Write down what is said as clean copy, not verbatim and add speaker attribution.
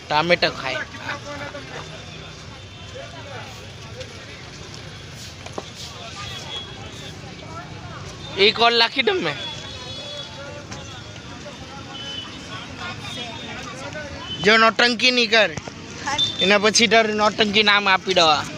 Speaker 1: टामेटो खाए एक और लाखी डम में जो नौटंकी नहीं कर एना पछी तार नौटंकी नाम आपी दवा